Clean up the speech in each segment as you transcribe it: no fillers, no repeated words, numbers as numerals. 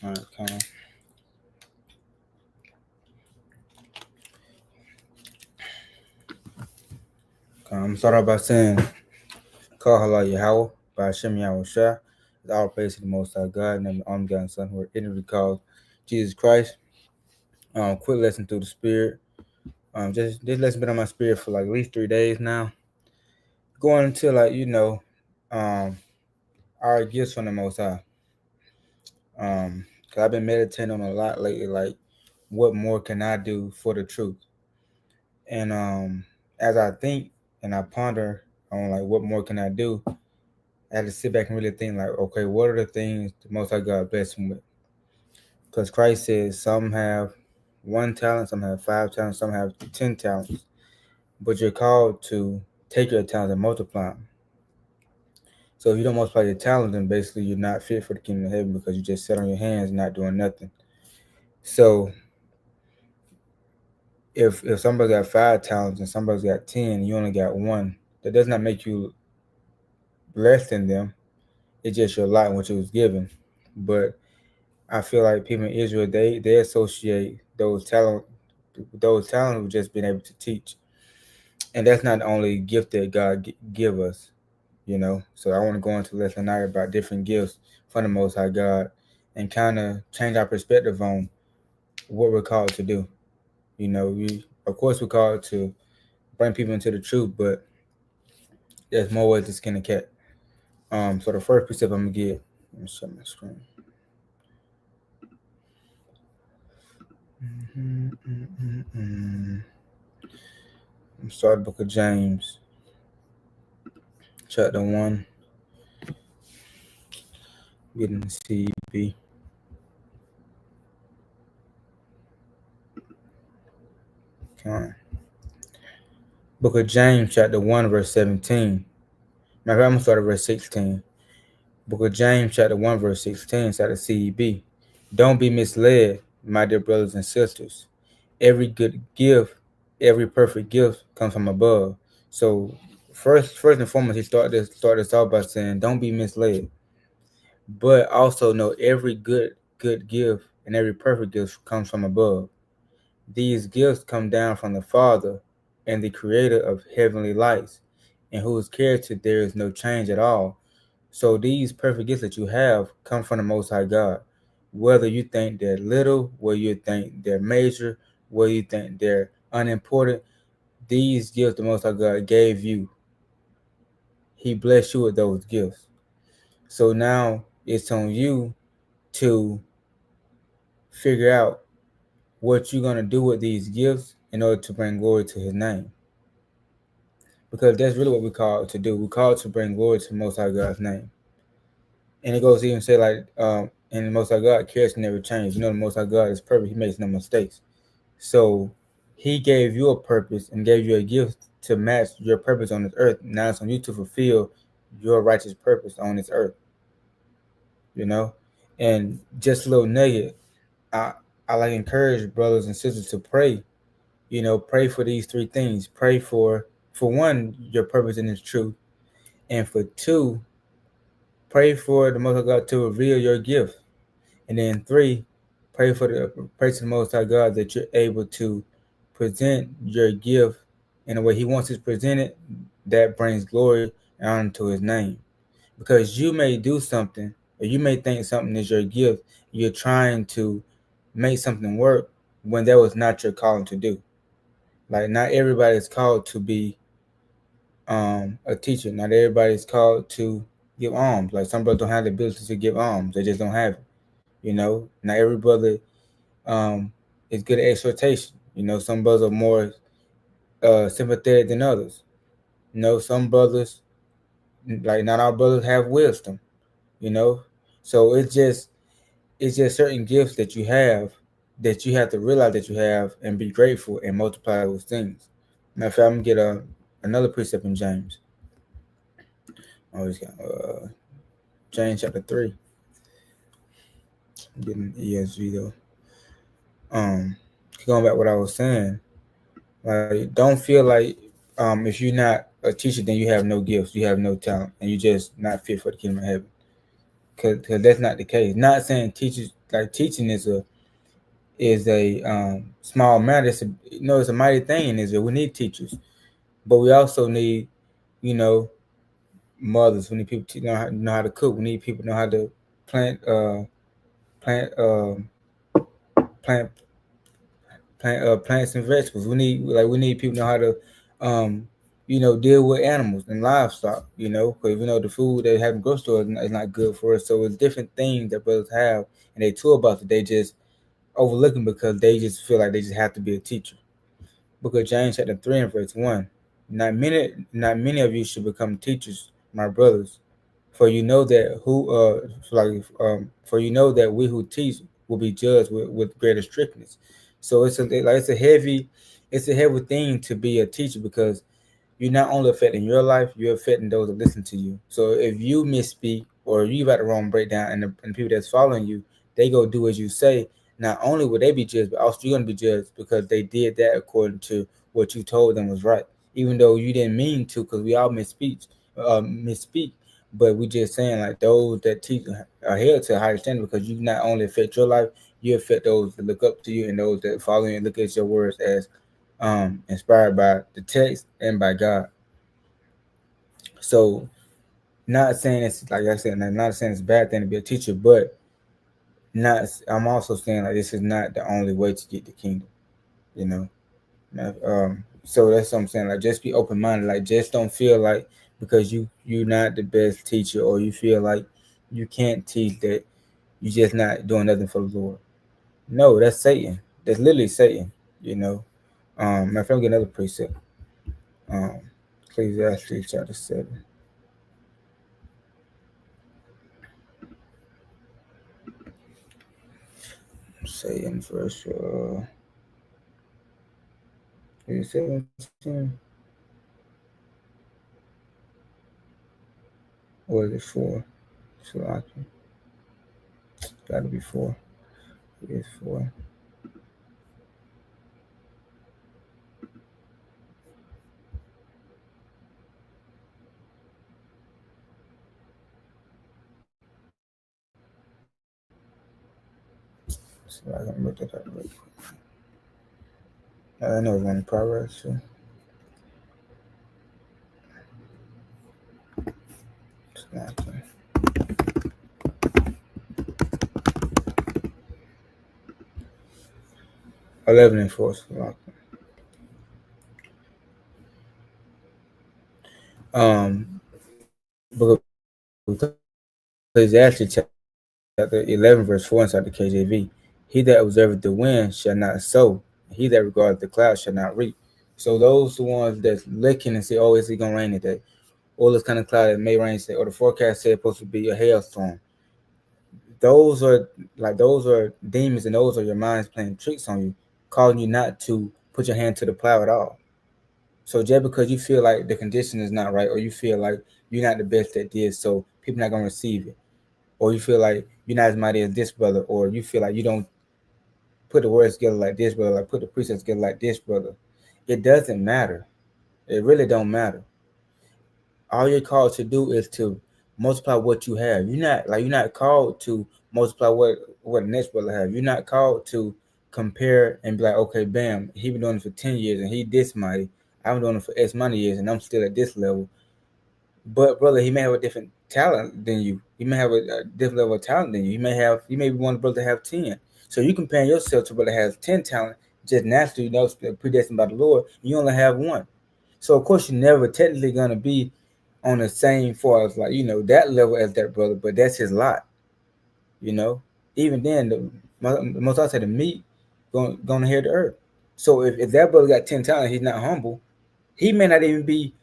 All right, kind of. I'm start off by saying, Call Hala Yahweh, by Hashem Yahweh Shah, is all praise to the Most High God, and the Only God Son, who are ignorantly called Jesus Christ. Quick lesson through the Spirit. Just this lesson been on my spirit for like at least 3 days now. Going into um, our gifts from the Most High. Cause I've been meditating on a lot lately, like what more can I do for the truth? And as I think and I ponder on like what more can I do, I had to sit back and really think like, okay, what are the things the Most High God blessed him with? Because Christ says some have 1 talent, some have 5 talents, some have 10 talents, but you're called to take your talents and multiply them. So if you don't multiply your talent, then basically you're not fit for the kingdom of heaven because you just sit on your hands not doing nothing. So if somebody got 5 talents and somebody's got 10, you only got one, that does not make you less than them. It's just your lot in which it was given. But I feel like people in Israel they associate those talents with just being able to teach, and that's not the only gift that God give us. So I want to go into lesson tonight about different gifts from the Most High God, and kind of change our perspective on what we're called to do. We of course we're called to bring people into the truth, but there's more ways to skin a cat. So the first precept I'm gonna get. Let me shut my screen. I'm start the book of James, chapter 1, getting the CB. Okay. Book of James, chapter 1, verse 17. Matter of fact, I'm gonna start at verse 16. Book of James, chapter 1, verse 16, it's out of CEB. Don't be misled, my dear brothers and sisters. Every good gift, every perfect gift comes from above. So first and foremost, he started this off by saying, don't be misled. But also know every good gift and every perfect gift comes from above. These gifts come down from the Father and the Creator of heavenly lights, in whose character there is no change at all. So these perfect gifts that you have come from the Most High God. Whether you think they're little, whether you think they're major, whether you think they're unimportant, these gifts the Most High God gave you. He blessed you with those gifts. So now it's on you to figure out what you're going to do with these gifts in order to bring glory to his name. Because that's really what we're called to do. We're called to bring glory to Most High God's name. And it goes to even say like, and the Most High God cares never change. The Most High God is perfect. He makes no mistakes. So he gave you a purpose and gave you a gift to match your purpose on this earth. Now it's on you to fulfill your righteous purpose on this earth. And just a little nugget, I like encourage brothers and sisters to pray. Pray for these 3 things. Pray for one, your purpose in this truth, and for 2, pray for the Most High God to reveal your gift, and then 3, pray to the Most High God that you're able to present your gift in the way He wants it presented, that brings glory and honor to His name. Because you may do something, or you may think something is your gift, you're trying to make something work when that was not your calling to do. Like, not everybody is called to be a teacher. Not everybody is called to give alms. Like, some brothers don't have the ability to give alms. They just don't have it. Not every brother is good at exhortation. Some brothers are more sympathetic than others. Some brothers, like, not all brothers have wisdom. So it's just certain gifts that you have to realize that you have and be grateful and multiply those things. Matter of fact, I'm gonna get another precept in James. I always got James chapter 3. I'm getting ESV though. Going back to what I was saying, like, don't feel like if you're not a teacher, then you have no gifts, you have no talent, and you just not fit for the kingdom of heaven. because that's not the case. Not saying teachers like teaching is a small matter. It's a mighty thing in Israel. We need teachers, but we also need, you know, mothers. We need people to know how to cook. We need people to know how to plant plant plant plants and vegetables. We need people to know how to um deal with animals and livestock. Because the food they have in grocery stores is not good for us. So it's different things that brothers have and they toolbox that they just overlooking because they just feel like they just have to be a teacher. Book of James chapter 3 and verse 1. Not many of you should become teachers, my brothers, for you know that we who teach will be judged with greater strictness. So it's a heavy thing to be a teacher because you're not only affecting your life, you're affecting those that listen to you. So if you misspeak or you got the wrong breakdown, and the people that's following you, they go do as you say. Not only will they be judged, but also you're gonna be judged because they did that according to what you told them was right, even though you didn't mean to, because we all misspeak. But we just saying like those that teach are held to a higher standard because you not only affect your life, you affect those that look up to you and those that follow you and look at your words as inspired by the text and by God. So, not saying it's like I said, not saying it's a bad thing to be a teacher, but not. I'm also saying like this is not the only way to get the kingdom. You know. So that's what I'm saying. Like, just be open minded. Like, just don't feel like because you're not the best teacher or you feel like you can't teach that you just not doing nothing for the Lord. No, that's Satan. That's literally Satan. You know. My friend get another precept. Um, Ecclesiastes chapter 7. Say in verse 17 or is it 4? So I can gotta be 4. It's 4. So I can look it up real quick. I know it's one Proverbs. So it's not 11 and 4. So Book of Ecclesiastes chapter 11 verse 4 inside the KJV. He that observeth the wind shall not sow. He that regardeth the clouds shall not reap. So those the ones that's looking and say, "Oh, is it gonna rain today?" Or this kind of cloud that may rain today, or the forecast said supposed to be a hailstorm. Those are demons, and those are your minds playing tricks on you, causing you not to put your hand to the plow at all. So just because you feel like the condition is not right, or you feel like you're not the best at this, so people not gonna receive it, or you feel like you're not as mighty as this brother, or you feel like you don't put the words together like this brother, like put the precepts together like this brother, it doesn't matter. It really don't matter. All you're called to do is to multiply what you have. You're not called to multiply what the next brother have. You're not called to compare and be like, okay, bam, he been doing it for 10 years and he this mighty. I've been doing it for X amount of years and I'm still at this level. But brother, he may have a different talent than you. He may have a different level of talent than you. He may be one brother to have 10. So you comparing yourself to a brother that has 10 talent, just naturally, predestined by the Lord, you only have one. So of course you're never technically gonna be on the same far as like that level as that brother, but that's his lot. You know, even then the most I say the meat gonna hear the earth. So if that brother got 10 talent, he's not humble. He may not even be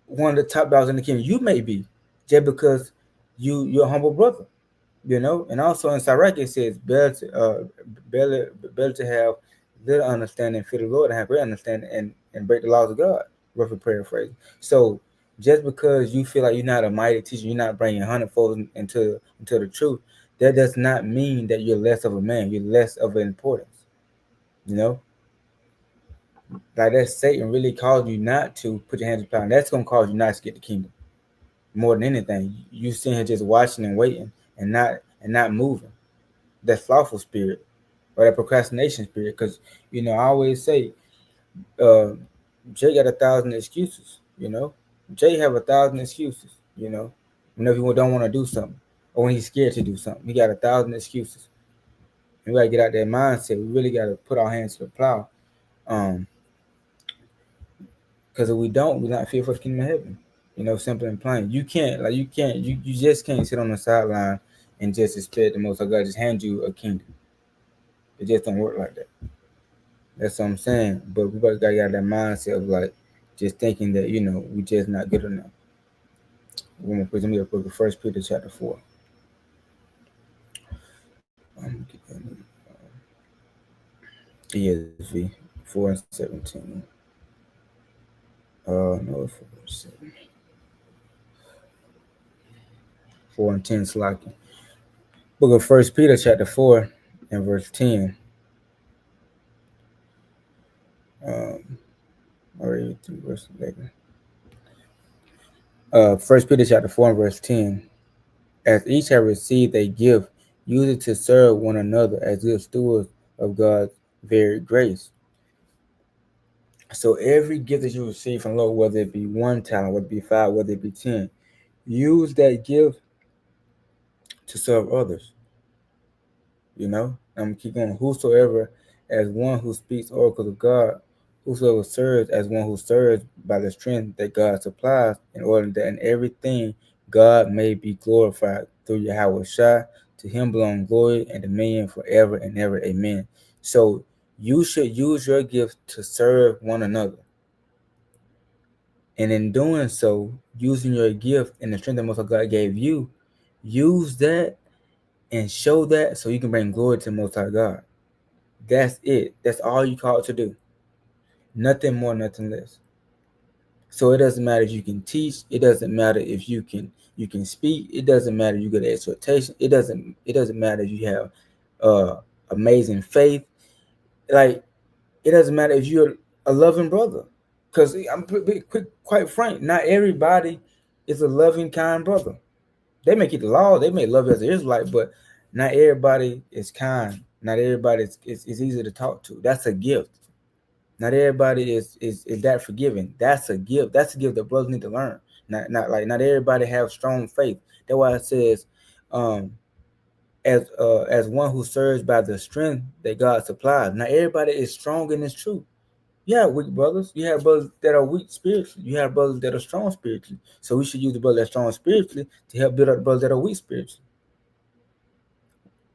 one of the top dogs in the kingdom. You may be just because you're a humble brother. And also in Sirach it says better to have little understanding for the Lord and have great understanding and break the laws of God. Roughly paraphrase. So just because you feel like you're not a mighty teacher, you're not bringing hundredfold into the truth, that does not mean that you're less of a man. You're less of an importance. You know, like that Satan really calls you not to put your hands in power. That's gonna cause you not to get the kingdom more than anything. You sitting here just watching and waiting, and not moving. That slothful spirit or that procrastination spirit. Because I always say, uh, Jay got 1,000 excuses. Jay have 1,000 excuses. Whenever he don't want to do something or when he's scared to do something, he got 1,000 excuses. And we gotta get out that mindset. We really gotta put our hands to the plow. Um, because if we don't, we're not fit for the kingdom of heaven. Simple and plain. You just can't sit on the sideline and just expect the most of God just hand you a kingdom. It just don't work like that. That's what I'm saying. But we gotta get that mindset of like just thinking that we just not good enough. We're gonna put me up with First Peter chapter 4. ESV 4:17. No, 4:10 slacking. Book of First Peter chapter 4 and verse 10. Already through verse 11. First Peter chapter 4 and verse 10. As each have received a gift, use it to serve one another as good stewards of God's varied grace. So every gift that you receive from the Lord, whether it be 1 talent, whether it be 5, whether it be 10, use that gift to serve others. I'm gonna keep going. Whosoever as one who speaks oracles of God, whosoever serves as one who serves by the strength that God supplies, in order that in everything God may be glorified through Yahweh Shai. To him belong glory and dominion forever and ever. Amen. So you should use your gift to serve one another. And in doing so, using your gift and the strength that Most High God gave you, use that and show that so you can bring glory to the Most High God. That's it. That's all you called to do. Nothing more, nothing less. So it doesn't matter if you can teach. It doesn't matter if you can speak. It doesn't matter if you get an exhortation. It doesn't matter if you have amazing faith. Like, it doesn't matter if you're a loving brother. Because I'm quite frank, not everybody is a loving, kind brother. They may keep the law, they may love you as an Israelite, but not everybody is kind. Not everybody is easy to talk to. That's a gift. Not everybody is that forgiving. That's a gift. That's a gift that brothers need to learn. Not everybody have strong faith. That's why it says, as one who serves by the strength that God supplies. Not everybody is strong in this truth. You have weak brothers. You have brothers that are weak spiritually. You have brothers that are strong spiritually. So we should use the brothers that are strong spiritually to help build up the brothers that are weak spiritually.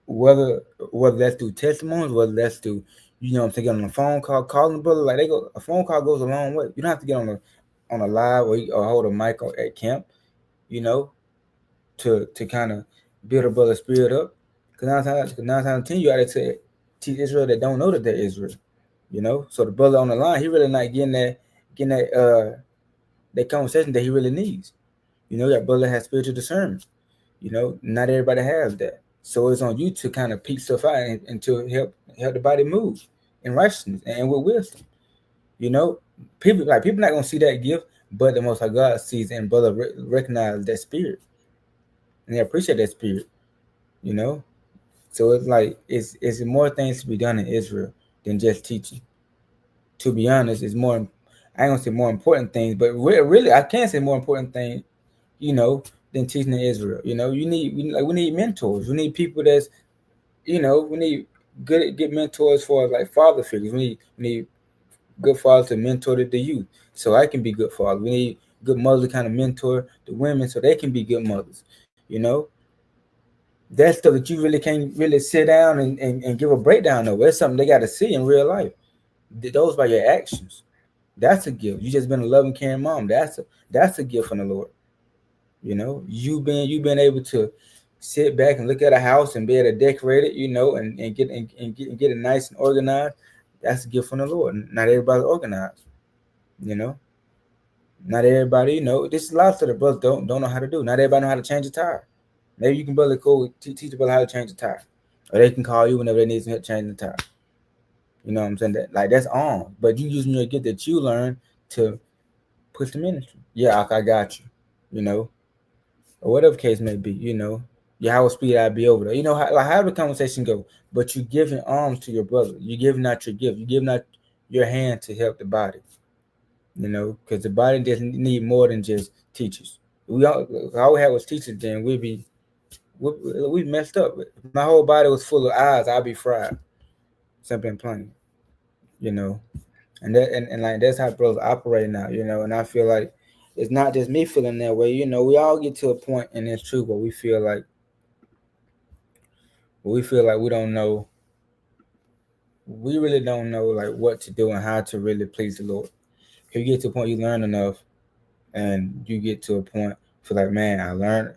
Whether that's through testimonies, whether that's through I'm taking on a phone call, calling the brother, like a phone call goes a long way. You don't have to get on a live or hold a mic at camp, to kind of build a brother's spirit up. Because nine times out of 10, you got to teach Israel that don't know that they're Israel. So the brother on the line, he really not getting that conversation that he really needs. That brother has spiritual discernment. Not everybody has that. So it's on you to kind of peek stuff out and to help the body move in righteousness and with wisdom. People not gonna see that gift, but the Most High God sees and brother recognize that spirit, and they appreciate that spirit. So it's like it's more things to be done in Israel than just teaching. To be honest, it's more. I ain't gonna say more important things, but really, I can't say more important things. Than teaching in Israel. We need mentors. We need people that's, we need good mentors for like father figures. We need good fathers to mentor the youth, so I can be good fathers. We need good mothers to kind of mentor the women, so they can be good mothers. That's stuff that you really can't really sit down and give a breakdown of. That's something they got to see in real life. Those by your actions. That's a gift. You just been a loving, caring mom. That's a gift from the Lord. You've been able to sit back and look at a house and be able to decorate it, and get it nice and organized. That's a gift from the Lord. Not everybody's organized. Not everybody. This is a lot of the brothers don't know how to do. Not everybody know how to change a tire. Maybe you can brother go teach the brother how to change a tire, or they can call you whenever they need some help changing the tire. You know what I'm saying? That's on. But you using your gift that you learn to push the ministry. Yeah, I got you. Or whatever case may be. Yahweh speed, I'll be over there. You know how the conversation go. But you giving alms to your brother. You giving out your gift. You giving out your hand to help the body. You know, because the body doesn't need more than just teachers. All we had was teachers. Then we messed up. If my whole body was full of eyes, I'd be fried. Simple and plain. You know, and like that's how brothers operate now. You know, and I feel like it's not just me feeling that way. You know, we all get to a point in this truth where we feel like we don't know. We really don't know like what to do and how to really please the Lord. If you get to a point you learn enough, and you get to a point feel like, man, I learned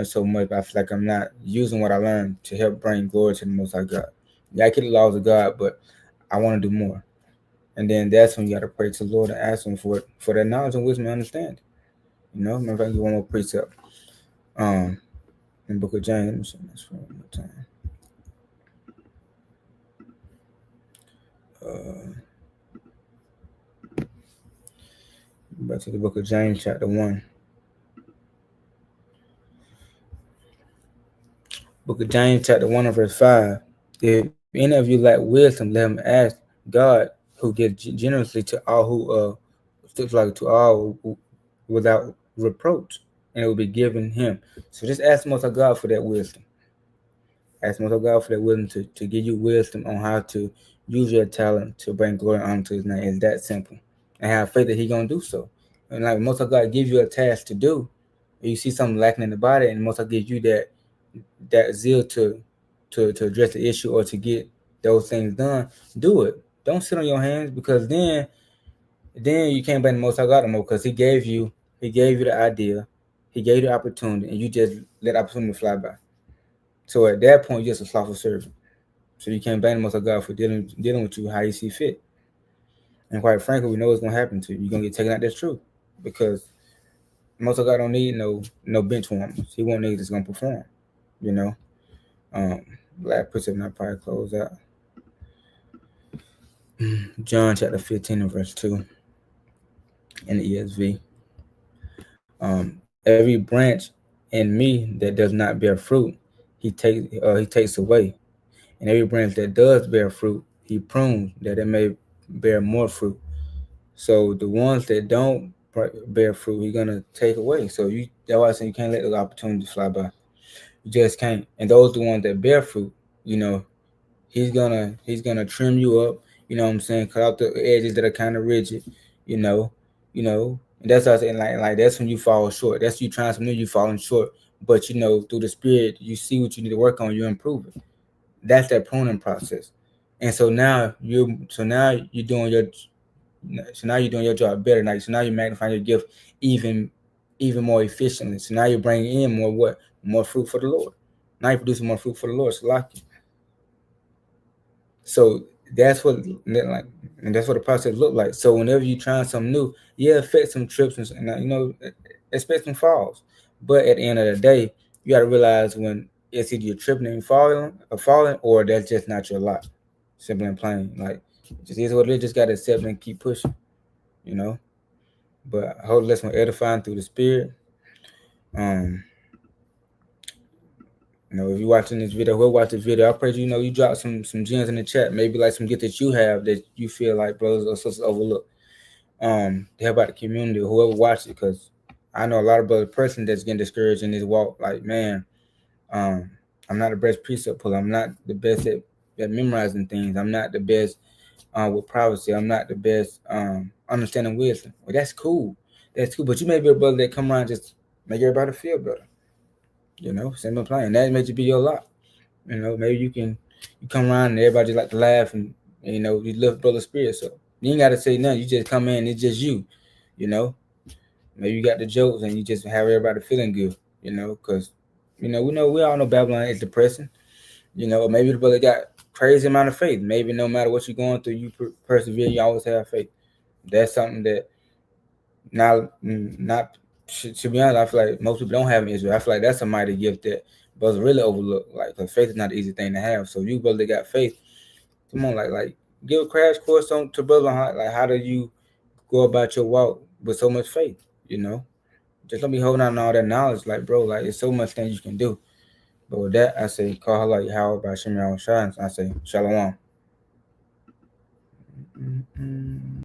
so much, but I feel like I'm not using what I learned to help bring glory to the Most High God. Yeah, I keep the laws of God, but I want to do more. And then that's when you got to pray to the Lord and ask Him for that knowledge and wisdom and understanding. You know, remember I give one more precept. In the Book of James. Let me see this one more time. Back to the Book of James, chapter 1. Book of James, chapter 1, and verse 5. If any of you lack wisdom, let him ask God, who gives generously to all to all without reproach, and it will be given him. So just ask most of God for that wisdom. Ask most of God for that wisdom to give you wisdom on how to use your talent to bring glory and honor to His name. It's that simple, and have faith that He gonna do so. And like most of God give you a task to do, and you see something lacking in the body, and most of gives you that zeal to address the issue or to get those things done. Do it. Don't sit on your hands, because then you can't blame the Most High God no more, because He gave you the idea, He gave you the opportunity, and you just let the opportunity fly by. So at that point, you're just a slothful servant. So you can't blame the Most High God for dealing with you how you see fit. And quite frankly, we know what's gonna happen to you. You're gonna get taken out. That's true, because Most High God don't need no bench warmers. He won't need that's gonna perform. You know. Last precept, and I probably close out. John chapter 15 and verse 2 in the ESV. Every branch in me that does not bear fruit, he takes away. And every branch that does bear fruit, he prunes that it may bear more fruit. So the ones that don't bear fruit, he's gonna take away. So that's why I say you can't let those opportunities fly by. You just can't. And those are the ones that bear fruit, you know, he's gonna trim you up, you know what I'm saying, cut out the edges that are kind of rigid, you know, and that's what I saying, like that's when you fall short. That's you trying something new, you falling short. But you know, through the Spirit, you see what you need to work on, you improve it. That's that pruning process. And now you're doing your job better. Like, so now you're magnifying your gift even more efficiently. So now you're bringing in more fruit for the Lord. Now you're producing more fruit for the Lord. So like, so that's what and that's what the process look like. So whenever you try something new, affect some trips and expect some falls. But at the end of the day, you got to realize when it's either you're tripping and falling, or that's just not your lot. Simple and plain. Like, it just is what it is. Just got to accept and keep pushing. You know. But I hope that's more edifying through the Spirit. If you're watching this video, whoever watch this video, I pray you drop some gems in the chat. Maybe like some gift that you have that you feel like brothers or sisters overlook. To help out the community, whoever watch it, because I know a lot of brothers person that's getting discouraged in this walk. Like, man, I'm not the best precept puller. I'm not the best at memorizing things. I'm not the best with privacy. I'm not the best understanding wisdom. Well, that's cool. That's cool. But you may be a brother that come around just make everybody feel better. Simple plain. That may just be your lot. Maybe you come around and everybody just like to laugh and you lift brother spirit. So you ain't gotta say nothing. You just come in, it's just you. Maybe you got the jokes and you just have everybody feeling good, because we all know Babylon is depressing. Maybe the brother got crazy amount of faith. Maybe no matter what you're going through, you persevere, you always have faith. That's something that not to be honest, I feel like most people don't have in Israel. I feel like that's a mighty gift that brothers really overlook. Like, because faith is not an easy thing to have. So you brother that got faith, come on, like give a crash course to brother how do you go about your walk with so much faith? Just don't be holding on to all that knowledge. Like, bro, like, there's so much things you can do. But with that, I say, call halal Yahweh by Shem Yahweh Shai, and I say, Shalom.